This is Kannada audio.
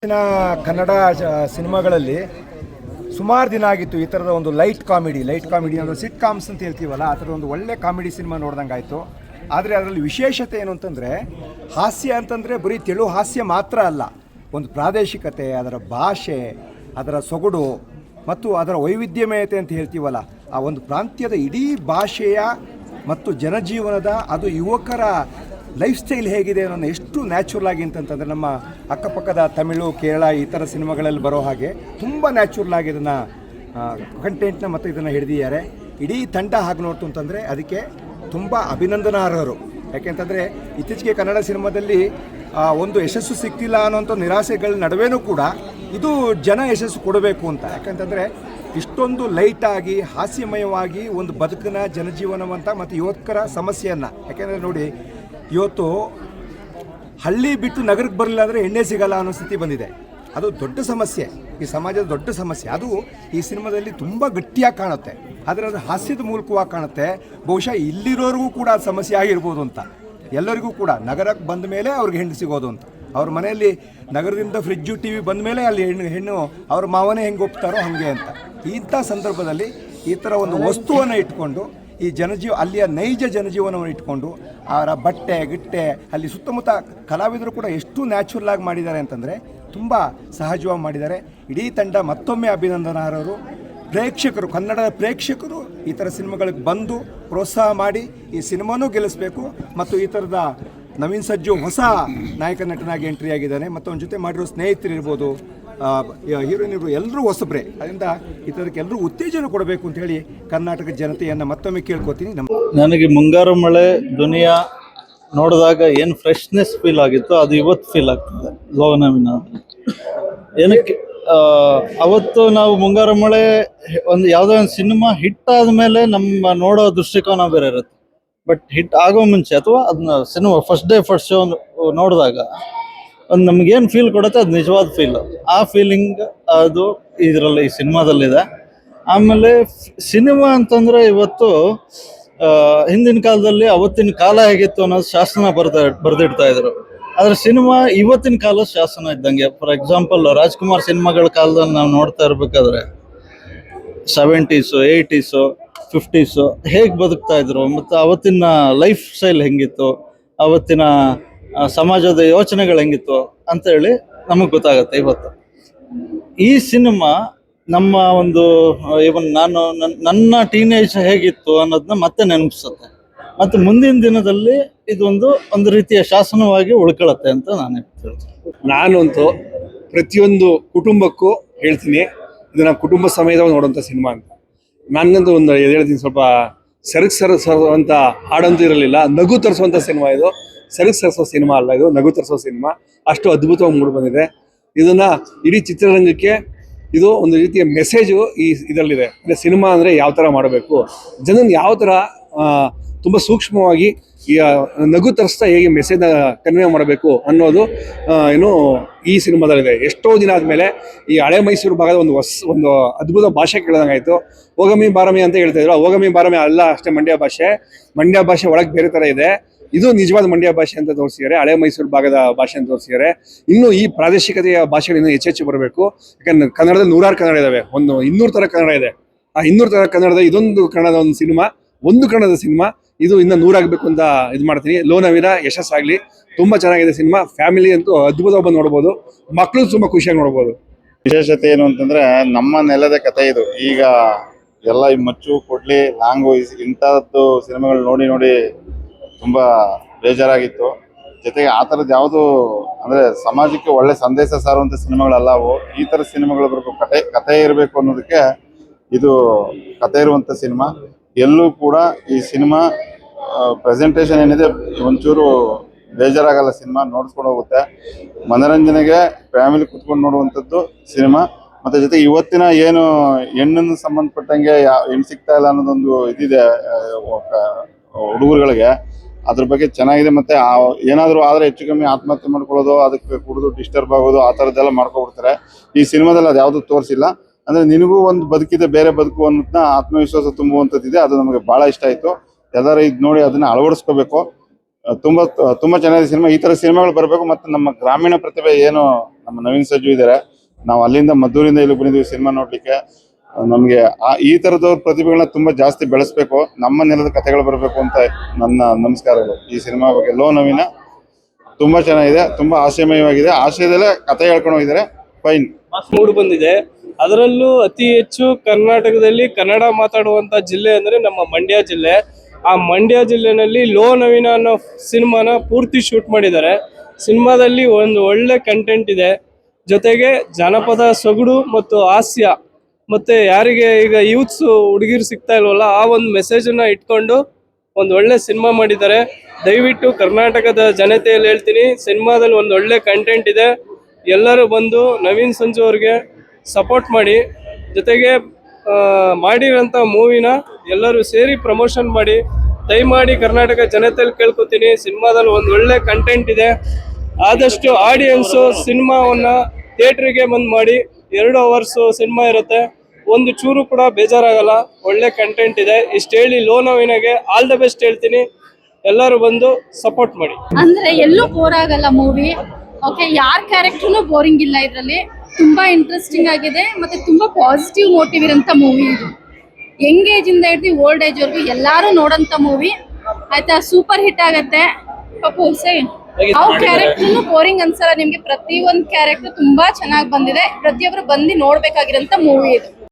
ಕನ್ನಡ ಸಿನಿಮಾಗಳಲ್ಲಿ ಸುಮಾರು ದಿನ ಆಗಿತ್ತು ಈ ಥರದ ಒಂದು ಲೈಟ್ ಕಾಮಿಡಿ ಅಂದರೆ ಸಿಟ್ ಕಾಮ್ಸ್ ಅಂತ ಹೇಳ್ತೀವಲ್ಲ, ಆ ಥರದ ಒಂದು ಒಳ್ಳೆ ಕಾಮಿಡಿ ಸಿನಿಮಾ ನೋಡ್ದಂಗೆ ಆಯಿತು. ಆದರೆ ಅದರಲ್ಲಿ ವಿಶೇಷತೆ ಏನು ಅಂತಂದರೆ, ಹಾಸ್ಯ ಅಂತಂದರೆ ಬರೀ ತೆಳು ಹಾಸ್ಯ ಮಾತ್ರ ಅಲ್ಲ, ಒಂದು ಪ್ರಾದೇಶಿಕತೆ, ಅದರ ಭಾಷೆ, ಅದರ ಸೊಗಡು ಮತ್ತು ಅದರ ವೈವಿಧ್ಯಮಯತೆ ಅಂತ ಹೇಳ್ತೀವಲ್ಲ, ಆ ಒಂದು ಪ್ರಾಂತ್ಯದ ಇಡೀ ಭಾಷೆಯ ಮತ್ತು ಜನಜೀವನದ, ಅದು ಯುವಕರ ಲೈಫ್ ಸ್ಟೈಲ್ ಹೇಗಿದೆ ಅನ್ನೋ ಎಷ್ಟು ನ್ಯಾಚುರಲ್ ಆಗಿ ಅಂತಂತಂದರೆ, ನಮ್ಮ ಅಕ್ಕಪಕ್ಕದ ತಮಿಳು, ಕೇರಳ ಈ ಥರ ಸಿನಿಮಾಗಳಲ್ಲಿ ಬರೋ ಹಾಗೆ ತುಂಬ ನ್ಯಾಚುರಲ್ ಆಗಿ ಇದನ್ನು ಕಂಟೆಂಟ್ನ ಮತ್ತು ಇದನ್ನು ಹಿಡಿದಿದ್ದಾರೆ. ಇಡೀ ತಂಡ ಹಾಗೆ ನೋಡ್ತು ಅಂತಂದರೆ ಅದಕ್ಕೆ ತುಂಬ ಅಭಿನಂದನಾರ್ಹರು. ಯಾಕೆಂತಂದರೆ ಇತ್ತೀಚೆಗೆ ಕನ್ನಡ ಸಿನಿಮಾದಲ್ಲಿ ಒಂದು ಯಶಸ್ಸು ಸಿಗ್ತಿಲ್ಲ ಅನ್ನೋಂಥ ನಿರಾಸೆಗಳ ನಡುವೆನೂ ಕೂಡ ಇದು ಜನ ಯಶಸ್ಸು ಕೊಡಬೇಕು ಅಂತ. ಯಾಕಂತಂದರೆ ಇಷ್ಟೊಂದು ಲೈಟಾಗಿ ಹಾಸ್ಯಮಯವಾಗಿ ಒಂದು ಬದುಕಿನ ಜನಜೀವನವಂತ ಮತ್ತು ಯುವಕರ ಸಮಸ್ಯೆಯನ್ನು, ಯಾಕೆಂದರೆ ನೋಡಿ ಇವತ್ತು ಹಳ್ಳಿ ಬಿಟ್ಟು ನಗರಕ್ಕೆ ಬರಲಿಲ್ಲ ಅಂದರೆ ಎಣ್ಣೆ ಸಿಗಲ್ಲ ಅನ್ನೋ ಸ್ಥಿತಿ ಬಂದಿದೆ. ಅದು ದೊಡ್ಡ ಸಮಸ್ಯೆ, ಈ ಸಮಾಜದ ದೊಡ್ಡ ಸಮಸ್ಯೆ. ಅದು ಈ ಸಿನಿಮಾದಲ್ಲಿ ತುಂಬ ಗಟ್ಟಿಯಾಗಿ ಕಾಣುತ್ತೆ, ಆದರೆ ಅದು ಹಾಸ್ಯದ ಮೂಲಕವಾಗಿ ಕಾಣುತ್ತೆ. ಬಹುಶಃ ಇಲ್ಲಿರೋರಿಗೂ ಕೂಡ ಅದು ಸಮಸ್ಯೆ ಆಗಿರ್ಬೋದು ಅಂತ, ಎಲ್ಲರಿಗೂ ಕೂಡ ನಗರಕ್ಕೆ ಬಂದ ಮೇಲೆ ಅವ್ರಿಗೆ ಹೆಣ್ಣು ಸಿಗೋದು ಅಂತ. ಅವ್ರ ಮನೆಯಲ್ಲಿ ನಗರದಿಂದ ಫ್ರಿಜ್ಜು ಟಿ ವಿ ಬಂದ ಮೇಲೆ ಅಲ್ಲಿ ಹೆಣ್ಣು ಅವ್ರ ಮಾವನೇ ಹೆಂಗೆ ಒಪ್ತಾರೋ ಹಾಗೆ ಅಂತ. ಇಂಥ ಸಂದರ್ಭದಲ್ಲಿ ಈ ಥರ ಒಂದು ವಸ್ತುವನ್ನು ಇಟ್ಕೊಂಡು ಈ ಅಲ್ಲಿಯ ನೈಜ ಜನಜೀವನವನ್ನು ಇಟ್ಕೊಂಡು ಅವರ ಬಟ್ಟೆ ಗಿಟ್ಟೆ ಅಲ್ಲಿ ಸುತ್ತಮುತ್ತ ಕಲಾವಿದರು ಕೂಡ ಎಷ್ಟು ನ್ಯಾಚುರಲ್ ಆಗಿ ಮಾಡಿದ್ದಾರೆ ಅಂತಂದರೆ ತುಂಬ ಸಹಜವಾಗಿ ಮಾಡಿದ್ದಾರೆ. ಇಡೀ ತಂಡ ಮತ್ತೊಮ್ಮೆ ಅಭಿನಂದನಾರ್ಹರು. ಪ್ರೇಕ್ಷಕರು, ಕನ್ನಡದ ಪ್ರೇಕ್ಷಕರು ಈ ಥರ ಸಿನಿಮಾಗಳಿಗೆ ಬಂದು ಪ್ರೋತ್ಸಾಹ ಮಾಡಿ ಈ ಸಿನಿಮಾನೂ ಗೆಲ್ಲಿಸಬೇಕು. ಮತ್ತು ಈ ಥರದ ನವೀನ್ ಸಜ್ಜು ಹೊಸ ನಾಯಕ ನಟನಾಗಿ ಎಂಟ್ರಿ ಆಗಿದ್ದಾನೆ, ಮತ್ತು ಅವನ ಜೊತೆ ಮಾಡಿರೋ ಸ್ನೇಹಿತರು ಇರ್ಬೋದು, ಹೀರೋಯಿನ್ ಇರ್ಬೋದು, ಎಲ್ಲರೂ ಹೊಸಬ್ರೆ. ಅದರಿಂದ ಈ ಥರಕ್ಕೆ ಎಲ್ಲರೂ ಉತ್ತೇಜನ ಕೊಡಬೇಕು ಅಂತ ಹೇಳಿ ಕರ್ನಾಟಕ ಜನತೆಯನ್ನು ಮತ್ತೊಮ್ಮೆ ಕೇಳ್ಕೊತೀನಿ. ನನಗೆ ಮುಂಗಾರು ಮಳೆ ದುನಿಯಾ ನೋಡಿದಾಗ ಏನು ಫ್ರೆಶ್ನೆಸ್ ಫೀಲ್ ಆಗಿತ್ತು ಅದು ಇವತ್ತು ಫೀಲ್ ಆಗ್ತದೆ. ಲೋಕನವಿನ ಏನಕ್ಕೆ ಅವತ್ತು ನಾವು ಮುಂಗಾರು ಮಳೆ ಒಂದು ಯಾವುದೋ ಒಂದು ಸಿನಿಮಾ ಹಿಟ್ ಆದಮೇಲೆ ನಮ್ಮ ನೋಡೋ ದೃಷ್ಟಿಕೋನ ಬೇರೆ ಇರುತ್ತೆ. ಬಟ್ ಹಿಟ್ ಆಗೋ ಮುಂಚೆ ಅಥವಾ ಅದನ್ನ cinema first day first show ನೋಡಿದಾಗ ಒಂದು ನಮಗೇನು ಫೀಲ್ ಕೊಡುತ್ತೆ ಅದು ನಿಜವಾದ ಫೀಲ್. ಆ ಫೀಲಿಂಗ್ ಅದು ಇದರಲ್ಲಿ ಈ ಸಿನಿಮಾದಲ್ಲಿದೆ. ಆಮೇಲೆ ಸಿನಿಮಾ ಅಂತಂದರೆ ಇವತ್ತು ಹಿಂದಿನ ಕಾಲದಲ್ಲಿ ಅವತ್ತಿನ ಕಾಲ ಹೇಗಿತ್ತು ಅನ್ನೋದು ಶಾಸನ ಬರೆದಿಡ್ತಾ ಇದ್ರು. ಆದರೆ ಸಿನಿಮಾ ಇವತ್ತಿನ ಕಾಲದ ಶಾಸನ ಇದ್ದಂಗೆ. ಫಾರ್ ಎಕ್ಸಾಂಪಲ್ ರಾಜ್ಕುಮಾರ್ ಸಿನಿಮಾಗಳ ಕಾಲದಲ್ಲಿ ನಾವು ನೋಡ್ತಾ ಇರಬೇಕಾದ್ರೆ 70s, 80s, 50s ಹೇಗೆ ಬದುಕ್ತಾ ಇದ್ರು, ಮತ್ತು ಅವತ್ತಿನ ಲೈಫ್ ಸ್ಟೈಲ್ ಹೆಂಗಿತ್ತು, ಅವತ್ತಿನ ಸಮಾಜದ ಯೋಚನೆಗಳು ಹೆಂಗಿತ್ತು ಅಂತೇಳಿ ನಮಗೆ ಗೊತ್ತಾಗತ್ತೆ. ಇವತ್ತು ಈ ಸಿನಿಮಾ ನಮ್ಮ ಒಂದು ಇವನ್ ನಾನು ನನ್ನ ಟೀನೇಜ್ ಹೇಗಿತ್ತು ಅನ್ನೋದನ್ನ ಮತ್ತೆ ನೆನಪಿಸುತ್ತೆ, ಮತ್ತು ಮುಂದಿನ ದಿನದಲ್ಲಿ ಒಂದು ರೀತಿಯ ಶಾಸನವಾಗಿ ಉಳ್ಕೊಳ್ಳುತ್ತೆ ಅಂತ ನಾನು ಹೇಳ್ತೀನಿ. ನಾನಂತೂ ಪ್ರತಿಯೊಂದು ಕುಟುಂಬಕ್ಕೂ ಹೇಳ್ತೀನಿ, ಇದನ್ನ ಕುಟುಂಬ ಸಮೇತ ನೋಡುವಂಥ ಸಿನಿಮಾ ಅಂತ. ನನಗಂತೂ ಒಂದು ಹೇಳ್ತೀನಿ, ಸ್ವಲ್ಪ ಸರಕು ಸರಿಸುವಂಥ ಹಾಡಂತೂ ಇರಲಿಲ್ಲ. ನಗು ತರಿಸುವಂಥ ಸಿನಿಮಾ ಇದು. ಸರಕು ಸರಿಸೋ ಸಿನಿಮಾ ಅಲ್ಲ, ಇದು ನಗು ತರಿಸೋ ಸಿನಿಮಾ. ಅಷ್ಟು ಅದ್ಭುತವಾಗಿ ಮೂಡಿ ಬಂದಿದೆ. ಇದನ್ನ ಇಡೀ ಚಿತ್ರರಂಗಕ್ಕೆ ಇದು ಒಂದು ರೀತಿಯ ಮೆಸೇಜು ಇದರಲ್ಲಿದೆ. ಅಂದರೆ ಸಿನಿಮಾ ಅಂದರೆ ಯಾವ ಥರ ಮಾಡಬೇಕು, ಜನನ ಯಾವ ಥರ ತುಂಬ ಸೂಕ್ಷ್ಮವಾಗಿ ಈ ನಗು ತರಿಸ್ತಾ ಹೇಗೆ ಮೆಸೇಜ್ನ ಕನ್ವೆ ಮಾಡಬೇಕು ಅನ್ನೋದು ಈ ಸಿನಿಮಾದಲ್ಲಿದೆ. ಎಷ್ಟೋ ದಿನ ಆದಮೇಲೆ ಈ ಹಳೆ ಮೈಸೂರು ಭಾಗದ ಒಂದು ಅದ್ಭುತ ಭಾಷೆ ಕೇಳಿದಂಗಾಯಿತು. ಹೋಗಮಿ ಬಾರಮಿ ಅಂತ ಹೇಳ್ತಾಯಿದ್ರು. ಹೋಗಮಿ ಬಾರಮಿ ಅಲ್ಲ ಅಷ್ಟೇ, ಮಂಡ್ಯ ಭಾಷೆ ಒಳಗೆ ಬೇರೆ ಥರ ಇದೆ. ಇದು ನಿಜವಾದ ಮಂಡ್ಯ ಭಾಷೆ ಅಂತ ತೋರಿಸಿದ್ದಾರೆ, ಹಳೆ ಮೈಸೂರು ಭಾಗದ ಭಾಷೆ ಅಂತ ತೋರಿಸಿದ್ದಾರೆ. ಇನ್ನು ಈ ಪ್ರಾದೇಶಿಕತೆಯ ಭಾಷೆಗಳು ಇನ್ನೂ ಹೆಚ್ಚೆಚ್ಚು ಬರಬೇಕು. ಯಾಕಂದ್ರೆ ಕನ್ನಡದಲ್ಲಿ 100 ಕನ್ನಡ ಇದ್ದಾವೆ, 200 ಥರ ಕನ್ನಡ ಇದೆ. ಆ 200 ಥರ ಕನ್ನಡದ ಇದೊಂದು ಕನ್ನಡದ ಒಂದು ಸಿನಿಮಾ, ಒಂದು ಕನ್ನಡದ ಸಿನಿಮಾ. ಇದು ಇನ್ನೂ 100 ಆಗಬೇಕು ಅಂತ ಇದು ಮಾಡ್ತೀನಿ. ಲೋನವಿನ ಯಶಸ್ಸಾಗಲಿ. ತುಂಬ ಚೆನ್ನಾಗಿದೆ ಸಿನಿಮಾ. ಫ್ಯಾಮಿಲಿ ಅಂತೂ ಅದ್ಭುತವಾಗಿ ನೋಡ್ಬೋದು, ಮಕ್ಕಳು ತುಂಬ ಖುಷಿಯಾಗಿ ನೋಡ್ಬೋದು. ವಿಶೇಷತೆ ಏನು ಅಂತಂದ್ರೆ ನಮ್ಮ ನೆಲದ ಕಥೆ ಇದು. ಈಗ ಎಲ್ಲ ಈ ಮಚ್ಚು ಕೊಡ್ಲಿ ಲಾಂಗು ಇಂಥದ್ದು ಸಿನಿಮಾಗಳು ನೋಡಿ ತುಂಬಾ ಬೇಜಾರಾಗಿತ್ತು. ಜೊತೆಗೆ ಆ ಥರದ್ದು ಯಾವುದು ಅಂದ್ರೆ ಸಮಾಜಕ್ಕೆ ಒಳ್ಳೆ ಸಂದೇಶ ಸಾರುವಂಥ ಸಿನಿಮಾಗಳಲ್ಲ ಅವು. ಈ ಥರ ಸಿನಿಮಾಗಳು ಬರಬೇಕು, ಕಥೆ ಇರಬೇಕು ಅನ್ನೋದಕ್ಕೆ ಇದು ಕಥೆ ಇರುವಂಥ ಸಿನಿಮಾ. ಎಲ್ಲೂ ಕೂಡ ಈ ಸಿನಿಮಾ ಪ್ರೆಸೆಂಟೇಷನ್ ಏನಿದೆ ಒಂಚೂರು ಬೇಜಾರಾಗಲ್ಲ. ಸಿನಿಮಾ ನೋಡ್ಸ್ಕೊಂಡು ಹೋಗುತ್ತೆ. ಮನೋರಂಜನೆಗೆ ಫ್ಯಾಮಿಲಿ ಕುತ್ಕೊಂಡು ನೋಡುವಂಥದ್ದು ಸಿನಿಮಾ. ಮತ್ತೆ ಜೊತೆಗೆ ಇವತ್ತಿನ ಏನು ಹೆಣ್ಣನ್ನು ಸಂಬಂಧಪಟ್ಟಂಗೆ ಹೆಣ್ಣು ಸಿಗ್ತಾ ಇಲ್ಲ ಅನ್ನೋದೊಂದು ಇದಿದೆ ಹುಡುಗರುಗಳಿಗೆ, ಅದ್ರ ಬಗ್ಗೆ ಚೆನ್ನಾಗಿದೆ. ಮತ್ತೆ ಏನಾದರೂ ಆದರೆ ಹೆಚ್ಚು ಕಮ್ಮಿ ಆತ್ಮಹತ್ಯೆ ಮಾಡ್ಕೊಳ್ಳೋದು, ಅದಕ್ಕೆ ಕುಡಿದು ಡಿಸ್ಟರ್ಬ್ ಆಗೋದು, ಆ ಥರದ್ದೆಲ್ಲ ಮಾಡ್ಕೊಬಿಡ್ತಾರೆ. ಈ ಸಿನಿಮಾದಲ್ಲಿ ಅದು ಯಾವುದೂ ತೋರಿಸಿಲ್ಲ. ಅಂದರೆ ನಿನಗೂ ಒಂದು ಬದುಕಿದೆ, ಬೇರೆ ಬದುಕು ಅನ್ನೋದನ್ನ ಆತ್ಮವಿಶ್ವಾಸ ತುಂಬುವಂಥದ್ದಿದೆ. ಅದು ನಮಗೆ ಭಾಳ ಇಷ್ಟ ಆಯಿತು. ಎಲ್ಲರೂ ಇದು ನೋಡಿ ಅದನ್ನು ಅಳವಡಿಸ್ಕೋಬೇಕು. ತುಂಬಾ ಚೆನ್ನಾಗಿದೆ ಸಿನಿಮಾ. ಈ ತರ ಸಿನಿಮಾಗಳು ಬರಬೇಕು. ಮತ್ತು ನಮ್ಮ ಗ್ರಾಮೀಣ ಪ್ರತಿಭೆ ಏನು ನಮ್ಮ ನವೀನ್ ಸಜ್ಜು ಇದ್ದಾರೆ, ನಾವು ಅಲ್ಲಿಂದ ಮದ್ದೂರಿಂದ ಇಲ್ಲಿ ಬಂದಿದ್ದೀವಿ ಸಿನಿಮಾ ನೋಡ್ಲಿಕ್ಕೆ. ನಮಗೆ ಈ ತರದವ್ರ ಪ್ರತಿಭೆಗಳನ್ನ ತುಂಬಾ ಜಾಸ್ತಿ ಬೆಳೆಸ್ಬೇಕು, ನಮ್ಮ ನೆಲದ ಕಥೆಗಳು ಬರಬೇಕು ಅಂತ ನನ್ನ ನಮಸ್ಕಾರಗಳು. ಈ ಸಿನಿಮಾ ಬಗ್ಗೆ ಲೋ ನವೀನ ತುಂಬಾ ಚೆನ್ನಾಗಿದೆ, ತುಂಬಾ ಆಶಯಮಯವಾಗಿದೆ. ಆಶಯದಲ್ಲೇ ಕಥೆ ಹೇಳ್ಕೊಂಡು ಹೋಗಿದ್ದಾರೆ. ಫೈನ್ ಮೂಡ್ ಬಂದಿದೆ. ಅದರಲ್ಲೂ ಅತಿ ಹೆಚ್ಚು ಕರ್ನಾಟಕದಲ್ಲಿ ಕನ್ನಡ ಮಾತಾಡುವಂತ ಜಿಲ್ಲೆ ಅಂದ್ರೆ ನಮ್ಮ ಮಂಡ್ಯ ಜಿಲ್ಲೆ. ಆ ಮಂಡ್ಯ ಜಿಲ್ಲೆನಲ್ಲಿ ಲೋ ನವೀನ ಅನ್ನೋ ಸಿನಿಮಾನ ಪೂರ್ತಿ ಶೂಟ್ ಮಾಡಿದ್ದಾರೆ. ಸಿನಿಮಾದಲ್ಲಿ ಒಂದು ಒಳ್ಳೆ ಕಂಟೆಂಟ್ ಇದೆ, ಜೊತೆಗೆ ಜಾನಪದ ಸೊಗಡು ಮತ್ತು ಹಾಸ್ಯ, ಮತ್ತೆ ಯಾರಿಗೆ ಈಗ ಯೂತ್ಸ್ ಹುಡುಗಿರು ಸಿಗ್ತಾ ಇಲ್ವಲ್ಲ, ಆ ಒಂದು ಮೆಸೇಜನ್ನ ಇಟ್ಕೊಂಡು ಒಂದು ಒಳ್ಳೆ ಸಿನಿಮಾ ಮಾಡಿದ್ದಾರೆ. ದಯವಿಟ್ಟು ಕರ್ನಾಟಕದ ಜನತೆಯಲ್ಲಿ ಹೇಳ್ತೀನಿ, ಸಿನಿಮಾದಲ್ಲಿ ಒಂದು ಒಳ್ಳೆ ಕಂಟೆಂಟ್ ಇದೆ. ಎಲ್ಲರೂ ಬಂದು ನವೀನ್ ಸಂಜು ಅವ್ರಿಗೆ ಸಪೋರ್ಟ್ ಮಾಡಿ, ಜೊತೆಗೆ ಮಾಡಿರೋಂಥ ಮೂವಿನ ಎಲ್ಲರೂ ಸೇರಿ ಪ್ರಮೋಷನ್ ಮಾಡಿ. ದಯಮಾಡಿ ಕರ್ನಾಟಕ ಜನತೆಯಲ್ಲಿ ಕೇಳ್ಕೊತೀನಿ, ಸಿನಿಮಾದಲ್ಲಿ ಒಂದು ಒಳ್ಳೆ ಕಂಟೆಂಟ್ ಇದೆ. ಆದಷ್ಟು ಆಡಿಯನ್ಸು ಸಿನಿಮಾವನ್ನ ಥಿಯೇಟ್ರಿಗೆ ಬಂದು ಮಾಡಿ. 2 ಅವರ್ಸ್ ಸಿನಿಮಾ ಇರುತ್ತೆ, ಒಂದು ಚೂರು ಕೂಡ ಬೇಜಾರಾಗಲ್ಲ, ಒಳ್ಳೆ ಕಂಟೆಂಟ್ ಇದೆ. ಇಷ್ಟು ಹೇಳಿ ಲೋ ನವೀನಗೆ ಆಲ್ ದ ಬೆಸ್ಟ್ ಹೇಳ್ತೀನಿ. ಎಲ್ಲರೂ ಬಂದು ಸಪೋರ್ಟ್ ಮಾಡಿ. ಅಂದ್ರೆ ಎಲ್ಲೂ ಬೋರ್ ಆಗಲ್ಲ ಮೂವಿ. ಓಕೆ, ಯಾರ ಕ್ಯಾರೆಕ್ಟರ್ನು ಬೋರಿಂಗ್ ಇಲ್ಲ ಇದರಲ್ಲಿ. ತುಂಬಾ ಇಂಟ್ರೆಸ್ಟಿಂಗ್ ಆಗಿದೆ, ಮತ್ತೆ ತುಂಬಾ ಪಾಸಿಟಿವ್ ಮೋಟಿವ್ ಇರೋಂಥ ಮೂವಿ ಇದು. ಯಂಗ್ ಏಜ್ ಇಂದ ಹಿಡಿದು ಓಲ್ಡ್ ಏಜ್ ವರೆಗೂ ಎಲ್ಲಾರು ನೋಡೋಂಥ ಮೂವಿ ಆಯ್ತಾ. ಸೂಪರ್ ಹಿಟ್ ಆಗತ್ತೆ. ಯಾವ ಕ್ಯಾರೆಕ್ಟರ್ನು ಬೋರಿಂಗ್ ಅನ್ಸಲ್ಲ ನಿಮ್ಗೆ. ಪ್ರತಿಯೊಂದು ಕ್ಯಾರೆಕ್ಟರ್ ತುಂಬಾ ಚೆನ್ನಾಗಿ ಬಂದಿದೆ. ಪ್ರತಿಯೊಬ್ರು ಬಂದು ನೋಡ್ಬೇಕಾಗಿರೋಂಥ ಮೂವಿ ಇದು.